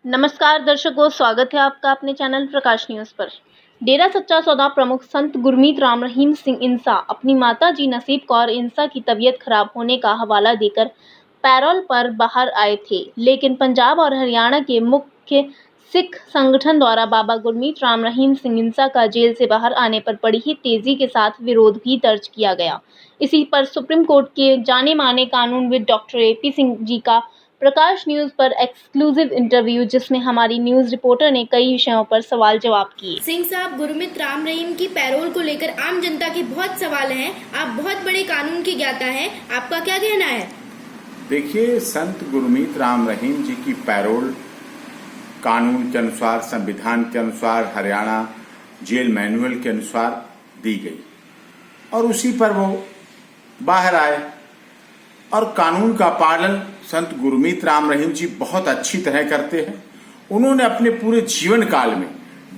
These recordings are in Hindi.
नमस्कार दर्शकों, स्वागत है आपका अपने चैनल प्रकाश न्यूज़ पर। डेरा सच्चा सौदा प्रमुख संत गुरमीत राम रहीम सिंह इंसा अपनी माता जी नसीब कौर इंसा की तबीयत खराब होने का हवाला देकर पैरोल पर बाहर आए थे, लेकिन पंजाब और हरियाणा के मुख्य सिख संगठन द्वारा बाबा गुरमीत राम रहीम सिंह इंसा का जेल से बाहर आने पर बड़ी ही तेजी के साथ विरोध भी दर्ज किया गया। इसी पर सुप्रीम कोर्ट के जाने माने कानूनविद डॉक्टर AP सिंह जी का प्रकाश न्यूज पर एक्सक्लूसिव इंटरव्यू, जिसमें हमारी न्यूज रिपोर्टर ने कई विषयों पर सवाल जवाब किए। सिंह साहब, गुरमीत राम रहीम की पैरोल को लेकर आम जनता के बहुत सवाल हैं। आप बहुत बड़े कानून के ज्ञाता हैं, आपका क्या कहना है? देखिए, संत गुरमीत राम रहीम जी की पैरोल कानून के अनुसार, संविधान के अनुसार, हरियाणा जेल मैनुअल के अनुसार दी गई और उसी पर वो बाहर आए और कानून का पालन संत गुरमीत राम रहीम जी बहुत अच्छी तरह करते हैं। उन्होंने अपने पूरे जीवन काल में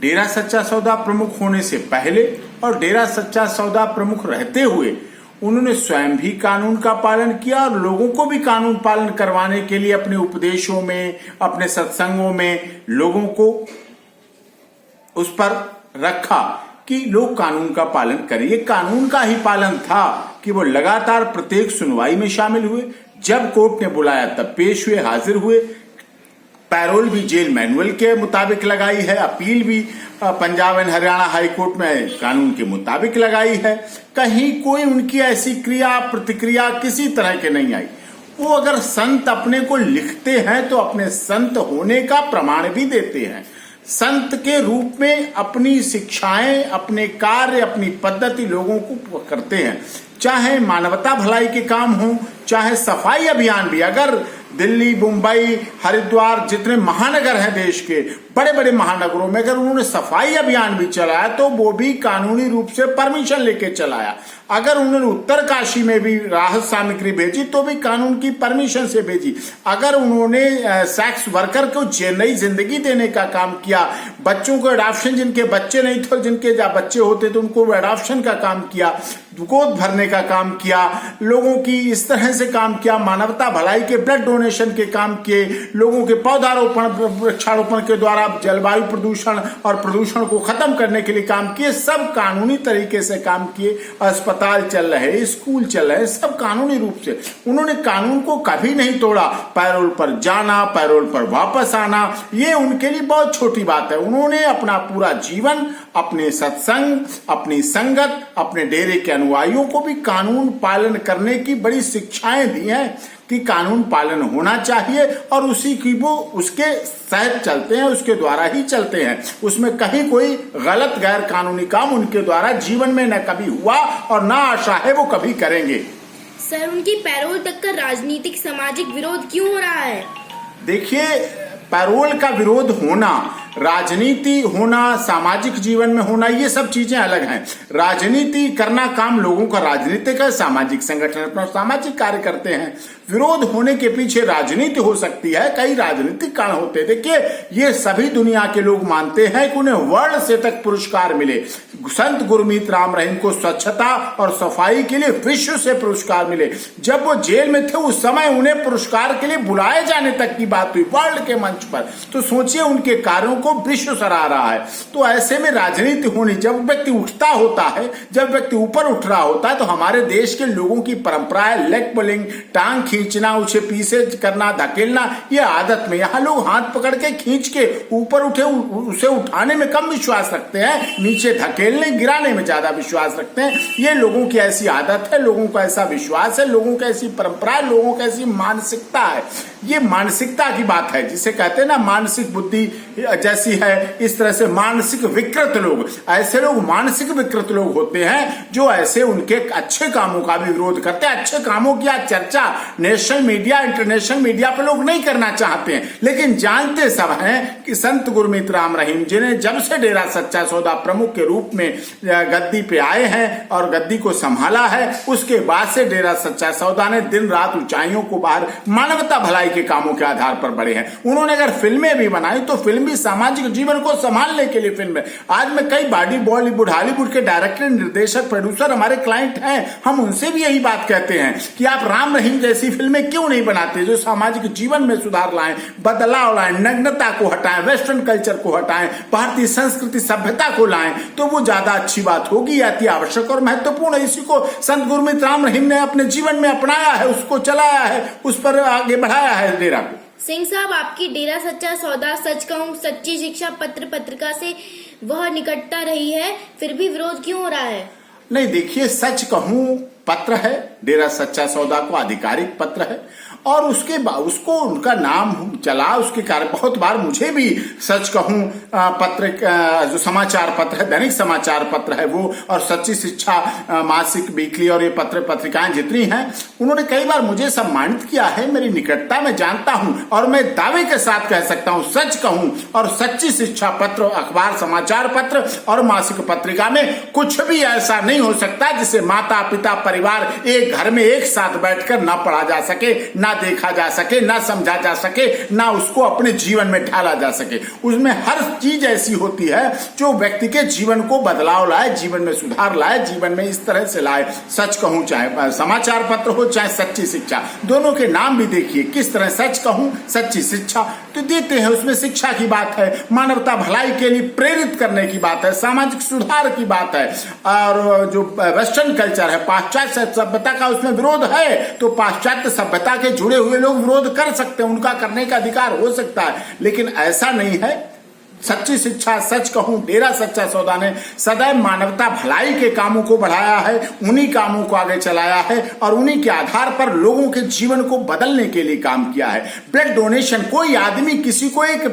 डेरा सच्चा सौदा प्रमुख होने से पहले और डेरा सच्चा सौदा प्रमुख रहते हुए उन्होंने स्वयं भी कानून का पालन किया और लोगों को भी कानून पालन करवाने के लिए अपने उपदेशों में, अपने सत्संगों में लोगों को उस पर रखा कि लोग कानून का पालन करें। ये कानून का ही पालन था कि वो लगातार प्रत्येक सुनवाई में शामिल हुए, जब कोर्ट ने बुलाया तब पेश हुए, हाजिर हुए। पैरोल भी जेल मैनुअल के मुताबिक लगाई है, अपील भी Punjab and Haryana high court में कानून के मुताबिक लगाई है। कहीं कोई उनकी ऐसी क्रिया प्रतिक्रिया किसी तरह के नहीं आई। वो अगर संत अपने को लिखते हैं तो अपने संत होने का प्रमाण भी देते हैं। संत के रूप में अपनी शिक्षाएं, अपने कार्य, अपनी पद्धति लोगों को करते हैं। चाहे मानवता भलाई के काम हो, चाहे सफाई अभियान भी। अगर दिल्ली, मुंबई, हरिद्वार जितने महानगर हैं देश के, बड़े बड़े महानगरों में अगर उन्होंने सफाई अभियान भी चलाया तो वो भी कानूनी रूप से परमिशन लेके चलाया। अगर उन्होंने उत्तरकाशी में भी राहत सामग्री भेजी तो भी कानून की परमिशन से भेजी। अगर उन्होंने सेक्स वर्कर को नई जिंदगी देने का काम किया, बच्चों को एडॉप्शन, जिनके बच्चे नहीं थे, जिनके बच्चे होते तो उनको एडॉप्शन का काम किया, गोद भरने का काम किया, लोगों की इस तरह से काम किया, मानवता भलाई के ब्लड डोनेशन के काम किए, लोगों के पौधारोपण, वृक्षारोपण के द्वारा जलवायु प्रदूषण और प्रदूषण को खत्म करने के लिए काम किए। सब कानूनी तरीके से काम किए। अस्पताल चल रहे, स्कूल चल रहे, सब कानूनी रूप से। उन्होंने कानून को कभी नहीं तोड़ा। पैरोल पर जाना, पैरोल पर वापस आना, ये उनके लिए बहुत छोटी बात है। उन्होंने अपना पूरा जीवन अपने सत्संग, अपनी संगत, अपने डेरे के अनुयायियों को भी कानून पालन करने की बड़ी शिक्षाएं दी हैं कि कानून पालन होना चाहिए और उसी की वो उसके सहज चलते हैं, उसके द्वारा ही चलते हैं। उसमें कहीं कोई गलत गैर कानूनी काम उनके द्वारा जीवन में न कभी हुआ और ना आशा है वो कभी करेंगे। सर, उनकी पैरोल तक का राजनीतिक सामाजिक विरोध क्यों हो रहा है? देखिए, पैरोल का विरोध होना, राजनीति होना, सामाजिक जीवन में होना, ये सब चीजें अलग हैं। राजनीति करना काम लोगों का राजनीतिक है, सामाजिक संगठन अपना सामाजिक कार्य करते हैं। विरोध होने के पीछे राजनीति हो सकती है, कई राजनीतिक कारण होते हैं। देखिए, ये सभी दुनिया के लोग मानते हैं कि उन्हें वर्ल्ड से तक पुरस्कार मिले। संत गुरमीत राम रहीम को स्वच्छता और सफाई के लिए विश्व से पुरस्कार मिले। जब वो जेल में थे उस समय उन्हें पुरस्कार के लिए बुलाए जाने तक की बात हुई वर्ल्ड के मंच पर। तो सोचिए, उनके कार्यों को विश्व सराह रहा है। तो ऐसे में राजनीति होनी, जब व्यक्ति उठता होता है, जब व्यक्ति ऊपर उठ रहा होता है, तो हमारे देश के लोगों की परंपरा है लेग पुलिंग, टांग खींचना, उसे पीछे करना, धकेलना, ये आदत में। यहाँ लोग हाथ पकड़ के खींच के ऊपर उठे, उसे उठाने में कम विश्वास रखते हैं, नीचे धकेलने गिराने में ज्यादा विश्वास रखते हैं। ये लोगों की ऐसी आदत है, लोगों का ऐसा विश्वास है, लोगों की ऐसी परंपरा है, लोगों की ऐसी मानसिकता है। ये मानसिकता की बात है, जिसे कहते हैं ना मानसिक बुद्धि जैसी है, इस तरह से मानसिक विकृत लोग, ऐसे लोग मानसिक विकृत लोग होते हैं जो ऐसे उनके अच्छे कामों का भी विरोध करते हैं। अच्छे कामों की आज चर्चा नेशनल मीडिया, इंटरनेशनल मीडिया पे लोग नहीं करना चाहते हैं, लेकिन जानते सब हैं कि संत गुरमीत राम रहीम जिन्हें जब से डेरा सच्चा सौदा प्रमुख के रूप में गद्दी पे आए हैं और गद्दी को संभाला है, उसके बाद से डेरा सच्चा सौदा ने दिन रात ऊंचाइयों को बाहर मानवता भलाई भलाई के कामों के आधार पर बढ़े हैं। उन्होंने अगर फिल्में भी बनाई तो फिल्म भी सामाजिक जीवन को संभालने के लिए फिल्म है। आज मैं कई बॉलीवुड हॉलीवुड के डायरेक्टर, निर्देशक, प्रोड्यूसर हमारे क्लाइंट हैं, हम उनसे भी यही बात कहते हैं कि आप राम रहीम जैसी फिल्में क्यों नहीं बनाते जो सामाजिक जीवन में सुधार लाएं, बदलाव लाएं, नग्नता को हटाएं, वेस्टर्न कल्चर को हटाएं, भारतीय संस्कृति सभ्यता को लाएं, तो वो ज्यादा अच्छी बात होगी, अति आवश्यक और महत्वपूर्ण है। इसी को संत गुरमीत राम रहीम ने अपने जीवन में अपनाया है, उसको चलाया है, उस पर आगे बढ़ाया है डेरा को। सिंह साहब, आपकी डेरा सच्चा सौदा, सच कहूं सच्ची शिक्षा पत्र पत्रिका से वह निकटता रही है, फिर भी विरोध क्यों हो रहा है? नहीं, देखिए, सच कहूं पत्र है, डेरा सच्चा सौदा को आधिकारिक पत्र है और उसके बाद उसको उनका नाम चला, उसके कारण बहुत बार मुझे भी सच कहूं पत्र, जो समाचार पत्र है, दैनिक समाचार पत्र है वो, और सच्ची शिक्षा मासिक, वीकली और ये पत्र पत्रिकाएं जितनी हैं, उन्होंने कई बार मुझे सम्मानित किया है। मेरी निकटता मैं जानता हूं और मैं दावे के साथ कह सकता हूं, सच कहूं और सच्ची शिक्षा पत्र, अखबार, समाचार पत्र और मासिक पत्रिका में कुछ भी ऐसा नहीं हो सकता जिसे माता पिता परिवार एक घर में एक साथ बैठकर ना पढ़ा जा सके, ना देखा जा सके, ना समझा जा सके, ना उसको अपने जीवन में ढाला जा सके। उसमें हर चीज ऐसी होती है जो व्यक्ति के जीवन को बदलाव लाए, जीवन में सुधार लाए, जीवन में इस तरह से लाए। सच कहूं चाहे समाचार पत्र हो चाहे सच्ची शिक्षा, दोनों के नाम भी देखिए किस तरह, सच कहूं सच्ची शिक्षा तो देते हैं, उसमें शिक्षा की बात है, मानवता भलाई के लिए प्रेरित करने की बात है, सामाजिक सुधार की बात है। और जो वेस्टर्न कल्चर है, पाश्चात्य सभ्यता का उसमें विरोध है, तो पाश्चात्य सभ्यता के जुड़े हुए लोग विरोध कर सकते हैं, उनका करने का अधिकार हो सकता है, लेकिन ऐसा नहीं है। सच्ची शिक्षा, सच कहूं डेरा सच्चा सौदा ने सदैव मानवता भलाई के कामों को बढ़ाया है, उन्हीं कामों को आगे चलाया है और उन्हीं के आधार पर लोगों के जीवन को बदलने के लिए काम किया है। ब्लड डोनेशन, कोई आदमी किसी को एक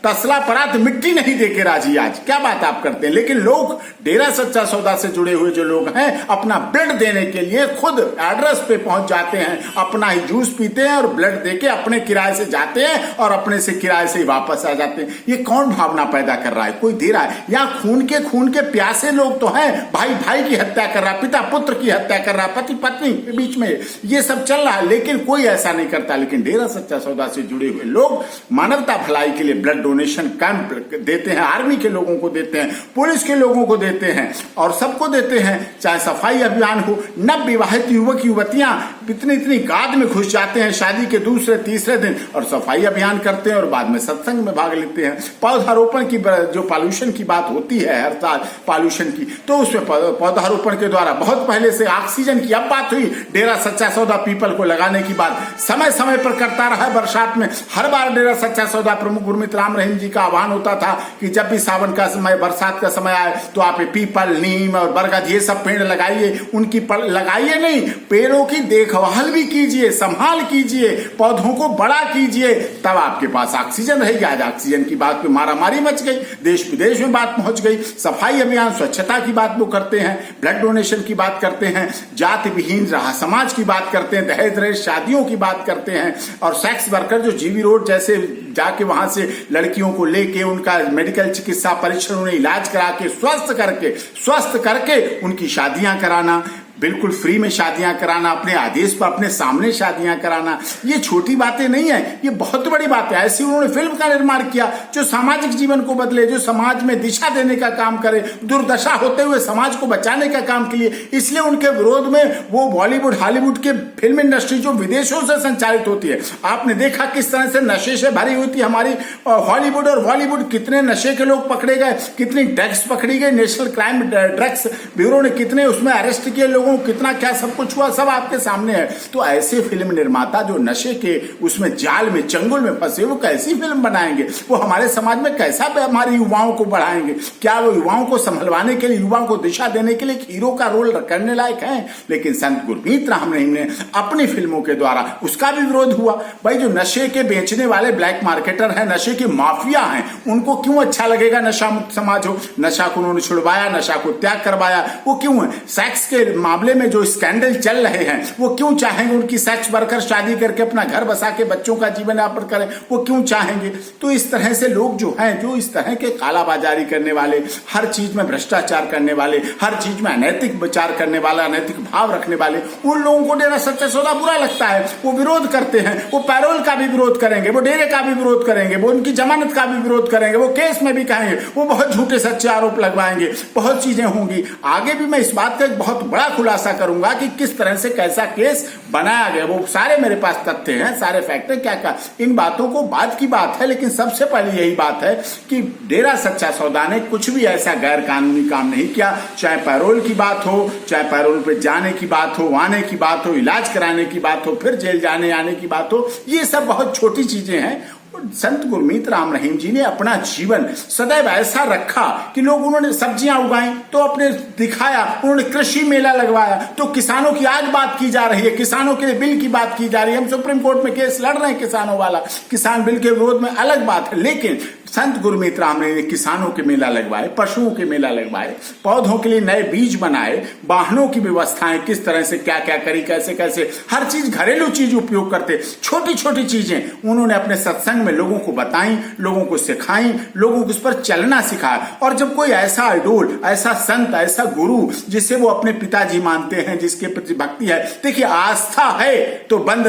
तसला परात मिट्टी नहीं देके राजी, आज क्या बात आप करते हैं, लेकिन लोग डेरा सच्चा सौदा से जुड़े हुए जो लोग हैं अपना ब्लड देने के लिए खुद एड्रेस पे पहुंच जाते हैं, अपना ही जूस पीते हैं और ब्लड देके अपने किराए से जाते हैं और अपने से किराए से ही वापस आ जाते हैं। ये कौन भावना पैदा कर रहा है? कोई दे रहा है? या खून के प्यासे लोग तो हैं, भाई भाई की हत्या कर रहा है, पिता पुत्र की हत्या कर रहा है, पति पत्नी के बीच में ये सब चल रहा है, लेकिन कोई ऐसा नहीं करता। लेकिन डेरा सच्चा सौदा से जुड़े हुए लोग मानवता भलाई के लिए ब्लड डोनेशन कैंप देते हैं, आर्मी के लोगों को देते हैं, पुलिस के लोगों को देते हैं और सबको देते हैं। चाहे सफाई अभियान हो, नव विवाहित युवक युवतियां इतनी गाद में घुस जाते हैं शादी के दूसरे तीसरे दिन और सफाई अभियान करते हैं और बाद में सत्संग में भाग लेते हैं। पौधारोपण की जो पॉल्यूशन की बात होती है हर साल पॉल्यूशन की, तो उसमें पौधारोपण के द्वारा बहुत पहले से ऑक्सीजन की अब बात हुई, डेरा सच्चा सौदा पीपल को लगाने की बात समय समय पर करता रहा। बरसात में हर बार डेरा सच्चा सौदा प्रमुख गुरमीत राम रहीम जी का आह्वान होता था कि जब भी सावन का समय, बरसात का समय आए तो आप पीपल, नीम और बरगद ये सब पेड़ लगाइए। उनकी लगाइए नहीं, पेड़ों की देखभाल भी कीजिए, संभाल कीजिए, पौधों को बड़ा कीजिए, तब आपके पास ऑक्सीजन रहेगी। आज ऑक्सीजन की बात पे मारामारी मच गई, देश विदेश में बात पहुंच गई। सफाई अभियान, स्वच्छता की बात वो करते हैं, ब्लड डोनेशन की बात करते हैं, जाति विहीन रहा समाज की बात करते हैं, दहेज रहित शादियों की बात करते हैं और सेक्स वर्कर जो जीवी रोड जैसे जाके वहां से लड़कियों को लेके उनका मेडिकल चिकित्सा परीक्षण, उन्हें इलाज करा के स्वस्थ करके उनकी शादियां कराना, बिल्कुल फ्री में शादियां कराना, अपने आदेश पर अपने सामने शादियां कराना, ये छोटी बातें नहीं है, ये बहुत बड़ी बात है। ऐसी उन्होंने फिल्म का निर्माण किया जो सामाजिक जीवन को बदले, जो समाज में दिशा देने का काम करे, दुर्दशा होते हुए समाज को बचाने का काम के लिए। इसलिए उनके विरोध में वो बॉलीवुड हॉलीवुड के फिल्म इंडस्ट्री जो विदेशों से संचालित होती है, आपने देखा किस तरह से नशे से भरी हुई थी हमारी हॉलीवुड और बॉलीवुड, कितने नशे के लोग पकड़े गए, कितनी ड्रग्स पकड़ी गई, नेशनल क्राइम ड्रग्स ब्यूरो ने कितने उसमें अरेस्ट किए लोगों, कितना क्या सब कुछ हुआ, सब आपके सामने है। तो ऐसे फिल्म निर्माता जो नशे के उसमें जाल में चंगुल में फंसे, वो कैसी फिल्म बनाएंगे? वो हमारे समाज में कैसा हमारे युवाओं को बढ़ाएंगे? क्या वो युवाओं को संभलवाने के लिए, युवाओं को दिशा देने के लिए एक हीरो का रोल करने लायक है? लेकिन संत गुरमीत राम रहीम ने अपनी फिल्मों के द्वारा उसका भी विरोध हुआ। भाई जो नशे के बेचने वाले ब्लैक मार्केटर हैं, नशे के माफिया हैं, उनको क्यों अच्छा लगेगा नशा मुक्त समाज हो? नशा को उन्होंने छुड़वाया, नशा को त्याग करवाया, वो क्यों है? सेक्स के मामले में जो स्कैंडल चल रहे हैं, वो क्यों चाहेंगे उनकी सेक्स वर्कर शादी करके अपना घर बसा के बच्चों का जीवन यापन करें? वो क्यों चाहेंगे? तो इस तरह से लोग जो हैं, जो इस तरह के कालाबाजारी करने वाले, हर चीज में भ्रष्टाचार करने वाले, हर चीज में अनैतिक विचार करने वाला, अनैतिक भाव रखने वाले, उन लोगों को डेरा सच्चा सौदा बुरा लगता है। वो विरोध करते हैं, वो पैरोल का भी विरोध करेंगे, वो डेरे का भी विरोध करेंगे, वो उनकी जमानत का भी विरोध करेंगे, वो केस में भी कहेंगे, वो बहुत झूठे सच्चे आरोप लगवाएंगे, बहुत चीजें होंगी। आगे भी मैं इस बात का एक बहुत बड़ा खुलासा करूंगा कि किस तरह से कैसा केस बनाया गया। वो सारे मेरे पास तथ्य हैं, सारे फैक्ट हैं, क्या इन बातों को बाद की बात है, लेकिन सबसे पहले यही बात है कि डेरा सच्चा सौदा ने कुछ भी ऐसा गैर कानूनी काम नहीं किया। चाहे पैरोल की बात हो, चाहे पैरोल पे जाने की बात हो, आने की बात हो, इलाज कराने की बात हो, फिर जेल जाने आने की बात हो, ये सब बहुत छोटी चीजें हैं। संत गुरमीत राम रहीम जी ने अपना जीवन सदैव ऐसा रखा कि लोग, उन्होंने सब्जियां उगाई तो अपने दिखाया, उन्होंने कृषि मेला लगवाया तो किसानों की आज बात की जा रही है, किसानों के बिल की बात की जा रही है। हम सुप्रीम कोर्ट में केस लड़ रहे हैं किसानों वाला, किसान बिल के विरोध में, अलग बात है। लेकिन संत गुरमीत राम ने किसानों के मेला लगवाए, पशुओं के मेला लगवाए, पौधों के लिए नए बीज बनाए, वाहनों की व्यवस्थाएं किस तरह से क्या क्या करी, कैसे कैसे हर चीज, घरेलू चीज उपयोग करते, छोटी छोटी चीजें उन्होंने अपने सत्संग में लोगों को बताई, लोगों को सिखाई, लोगों को उस पर चलना सिखाया। और जब कोई ऐसा आइडोल, ऐसा संत, ऐसा गुरु जिसे वो अपने पिताजी मानते हैं, जिसके प्रति भक्ति है, देखिए आस्था है तो बंद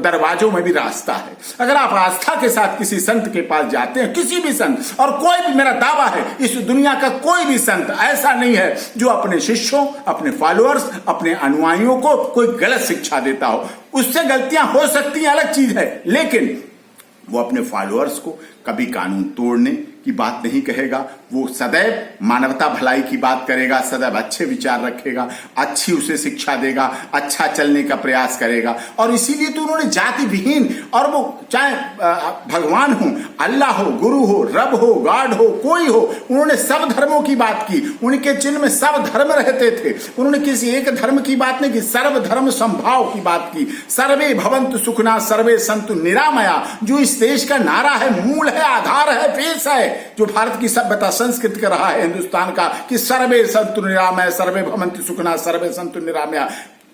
दरवाजों में भी रास्ता है। अगर आप आस्था के साथ किसी संत के पास जाते हैं, किसी भी संत, और कोई भी, मेरा दावा है इस दुनिया का कोई भी संत ऐसा नहीं है जो अपने शिष्यों, अपने फॉलोअर्स, अपने अनुयायियों को कोई गलत शिक्षा देता हो। उससे गलतियां हो सकती हैं, अलग चीज है, लेकिन वो अपने फॉलोअर्स को कभी कानून तोड़ने की बात नहीं कहेगा। वो सदैव मानवता भलाई की बात करेगा, सदैव अच्छे विचार रखेगा, अच्छी उसे शिक्षा देगा, अच्छा चलने का प्रयास करेगा। और इसीलिए तो उन्होंने जाति विहीन, और वो चाहे भगवान हो, अल्लाह हो, गुरु हो, रब हो, गॉड हो, कोई हो, उन्होंने सब धर्मों की बात की। उनके चिन्ह में सब धर्म रहते थे। उन्होंने किसी एक धर्म की बात नहीं की, सर्वधर्म संभाव की बात की। सर्वे भवन्तु सुखिनः सर्वे सन्तु निरामया, जो इस देश का नारा है, मूल है, आधार है, फेस है, जो भारत की सभ्यता संस्कृति का रहा है हिंदुस्तान का, कि सर्वे सन्तु निरामया, सर्वे भवन्तु सुखिनः सर्वे सन्तु निरामया।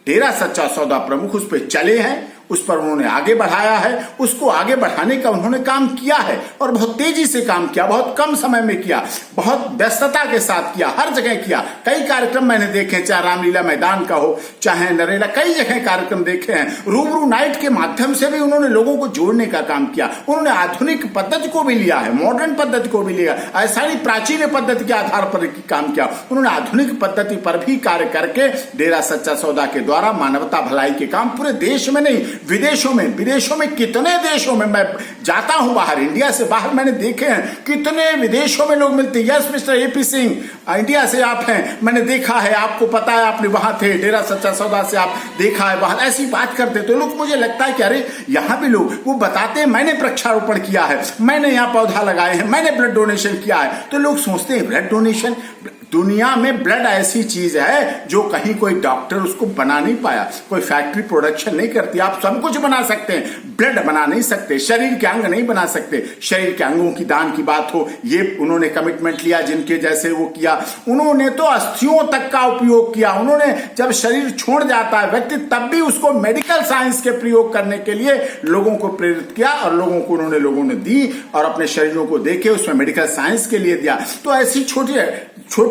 डेरा सच्चा सौदा प्रमुख उस पर चले हैं, उस पर उन्होंने आगे बढ़ाया है, उसको आगे बढ़ाने का उन्होंने काम किया है, और बहुत तेजी से काम किया, बहुत कम समय में किया, बहुत व्यस्तता के साथ किया, हर जगह किया। कई कार्यक्रम मैंने देखे, चाहे रामलीला मैदान का हो, चाहे नरेला, कई जगह कार्यक्रम देखे हैं। रूबरू नाइट के माध्यम से भी उन्होंने लोगों को जोड़ने का काम किया। उन्होंने आधुनिक पद्धति को भी लिया है, मॉडर्न पद्धति को भी लिया, ऐसा नहीं प्राचीन पद्धति के आधार पर काम किया। उन्होंने आधुनिक पद्धति पर भी कार्य करके डेरा सच्चा सौदा के द्वारा मानवता भलाई के काम पूरे देश में नहीं, विदेशों में कितने देशों में मैं जाता हूं, बाहर, इंडिया से बाहर मैंने देखे हैं, कितने विदेशों में लोग मिलते हैं। Yes mister AP Singh, India से आप हैं, मैंने देखा है, आपको पता है, आपने वहां थे, डेरा सच्चा सौदा से आप देखा है, बाहर ऐसी बात करते तो लोग, मुझे लगता है कि अरे यहां भी लोग वो बताते हैं, मैंने वृक्षारोपण किया है, मैंने यहाँ पौधा लगाए हैं, मैंने ब्लड डोनेशन किया है, तो लोग सोचते हैं ब्लड डोनेशन, दुनिया में ब्लड ऐसी चीज है जो कहीं कोई डॉक्टर उसको बना नहीं पाया, कोई फैक्ट्री प्रोडक्शन नहीं करती। आप सब कुछ बना सकते हैं, ब्लड बना नहीं सकते, शरीर के अंग नहीं बना सकते। शरीर के अंगों की दान की बात हो, ये उन्होंने कमिटमेंट लिया, जिनके जैसे वो किया। उन्होंने तो अस्थियों तक का उपयोग किया। उन्होंने जब शरीर छोड़ जाता है व्यक्ति, तब भी उसको मेडिकल साइंस के प्रयोग करने के लिए लोगों को प्रेरित किया, और लोगों ने दी, और अपने शरीरों को देके उसमें मेडिकल साइंस के लिए दिया। तो ऐसी छोटी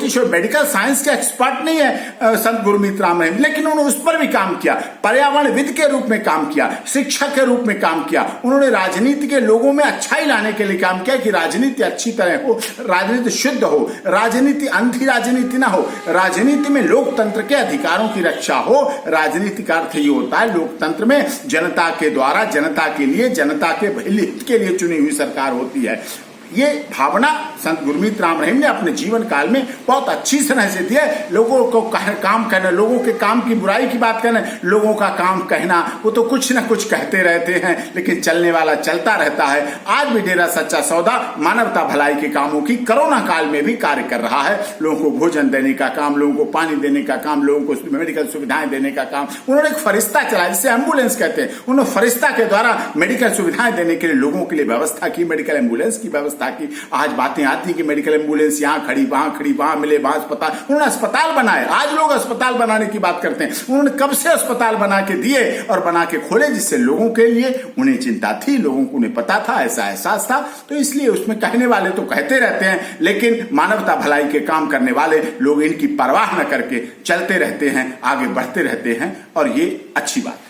मेडिकल साइंस के एक्सपर्ट नहीं है संत गुरमीत राम रहीम, लेकिन उन्होंने उस पर भी काम किया, पर्यावरणविद के रूप में काम किया, शिक्षक के रूप में काम किया। उन्होंने राजनीति के लोगों में अच्छाई लाने के लिए काम किया कि राजनीति अच्छी तरह हो, राजनीति शुद्ध हो, राजनीति अंधी राजनीति ना हो, राजनीति में लोकतंत्र के अधिकारों की रक्षा हो। राजनीति का अर्थ ये होता है लोकतंत्र में जनता के द्वारा, जनता के लिए, जनता के हित के लिए चुनी हुई सरकार होती है। ये भावना संत गुरमीत राम रहीम ने अपने जीवन काल में बहुत अच्छी तरह से दी है। लोगों को काम करना, लोगों के काम की बुराई की बात करना, लोगों का काम कहना, वो तो कुछ ना कुछ कहते रहते हैं, लेकिन चलने वाला चलता रहता है। आज भी डेरा सच्चा सौदा मानवता भलाई के कामों की कोरोना काल में भी कार्य कर रहा है। लोगों को भोजन देने का काम, लोगों को पानी देने का काम, लोगों को मेडिकल सुविधाएं देने का काम। उन्होंने एक फरिश्ता चलाया, जिसे एम्बुलेंस कहते हैं। उन्होंने फरिश्ता के द्वारा मेडिकल सुविधाएं देने के लिए लोगों के लिए व्यवस्था की, मेडिकल एम्बुलेंस की व्यवस्था व्यवस्था की। आज बातें आती कि मेडिकल एम्बुलेंस यहाँ खड़ी, वहां मिले, वहां अस्पताल। उन्होंने अस्पताल बनाए, आज लोग अस्पताल बनाने की बात करते हैं। उन्होंने कब से अस्पताल बना के दिए और बना के खोले, जिससे लोगों के लिए उन्हें चिंता थी, लोगों को उन्हें पता था, ऐसा एहसास था। तो इसलिए उसमें कहने वाले तो कहते रहते हैं, लेकिन मानवता भलाई के काम करने वाले लोग इनकी परवाह न करके चलते रहते हैं, आगे बढ़ते रहते हैं, और ये अच्छी बात है।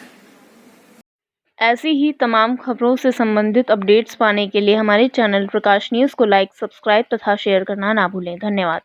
ऐसी ही तमाम खबरों से संबंधित अपडेट्स पाने के लिए हमारे चैनल प्रकाश न्यूज़ को लाइक, सब्सक्राइब तथा शेयर करना ना भूलें। धन्यवाद।